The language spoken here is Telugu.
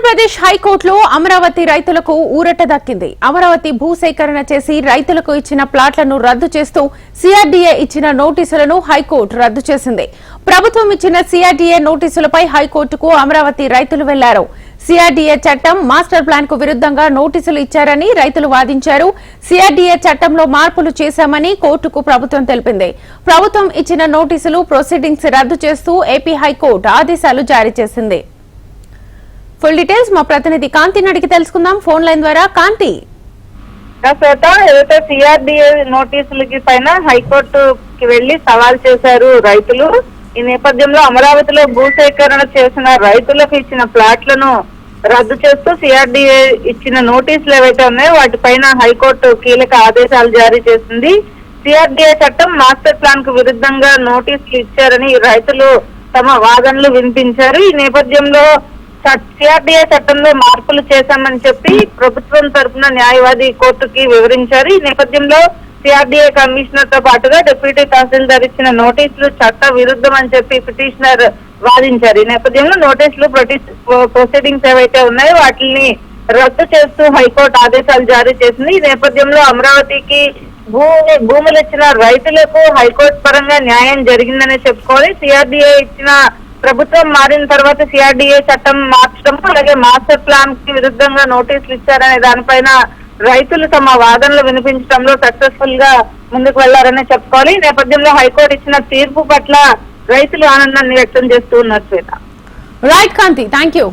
ఆంధ్రప్రదేశ్ హైకోర్టులో అమరావతి రైతులకు ఊరట దక్కింది. అమరావతి భూసేకరణ చేసి రైతులకు ఇచ్చిన ప్లాట్లను రద్దు చేస్తూ సిఆర్డీఏ ఇచ్చిన నోటీసులను హైకోర్టు రద్దు చేసింది. ప్రభుత్వం ఇచ్చిన సిఆర్డీఏ నోటీసులపై హైకోర్టుకు అమరావతి రైతులు వెళ్లారు. సిఆర్డీఏ చట్టం మాస్టర్ ప్లాన్ కు విరుద్ధంగా నోటీసులు ఇచ్చారని రైతులు వాదించారు. సిఆర్డీఏ చట్టంలో మార్పులు చేశామని కోర్టుకు ప్రభుత్వం తెలిపింది. ప్రభుత్వం ఇచ్చిన నోటీసులు ప్రొసీడింగ్స్ రద్దు చేస్తూ ఏపీ హైకోర్టు ఆదేశాలు జారీ చేసింది. ఫుల్ డీటెయిల్స్ మా ప్రతినిధి కాంతిని అడిగి తెలుసుకుందాం ఫోన్ లైన్ ద్వారా. కాంతి, ఏదైతే సిఆర్డీఏ నోటీసులకి పైన హైకోర్టుకి వెళ్లి సవాల్ చేశారు రైతులు. ఈ నేపథ్యంలో అమరావతిలో భూసేకరణ చేసిన రైతులకు ఇచ్చిన ప్లాట్లను రద్దు చేస్తూ సిఆర్డీఏ ఇచ్చిన నోటీసులు ఏవైతే ఉన్నాయో వాటిపైన హైకోర్టు కీలక ఆదేశాలు జారీ చేసింది. సిఆర్డీఏ చట్టం మాస్టర్ ప్లాన్ కు విరుద్ధంగా నోటీసులు ఇచ్చారని రైతులు తమ వాదనలు వినిపించారు. ఈ నేపథ్యంలో సిఆర్డీఏ చట్టంలో మార్పులు చేశామని చెప్పి ప్రభుత్వం తరఫున న్యాయవాది కోర్టుకి వివరించారు. ఈ నేపథ్యంలో సిఆర్డీఏ కమిషనర్ తో పాటుగా డిప్యూటీ తహసీల్దార్ ఇచ్చిన నోటీసులు చట్ట విరుద్ధం అని చెప్పి పిటిషనర్ వాదించారు. ఈ నేపథ్యంలో నోటీసులు ప్రొసీడింగ్స్ ఏవైతే ఉన్నాయో వాటిని రద్దు చేస్తూ హైకోర్టు ఆదేశాలు జారీ చేసింది. ఈ నేపథ్యంలో అమరావతికి భూములు ఇచ్చిన రైతులకు హైకోర్టు పరంగా న్యాయం జరిగిందనే చెప్పుకోవాలి. సిఆర్డీఏ ఇచ్చిన ప్రభుత్వం మారిన తర్వాత సిఆర్డీఏ చట్టం మార్చడం, అలాగే మాస్టర్ ప్లాన్ కి విరుద్ధంగా నోటీసులు ఇచ్చారనే దానిపైన రైతులు తమ వాదనలు వినిపించడంలో సక్సెస్ఫుల్ గా ముందుకు వెళ్లారని చెప్పుకోవాలి. ఈ నేపథ్యంలో హైకోర్టు ఇచ్చిన తీర్పు పట్ల రైతులు ఆనందాన్ని వ్యక్తం చేస్తూ ఉన్నారు. Shweta. Right Kanthi, thank you.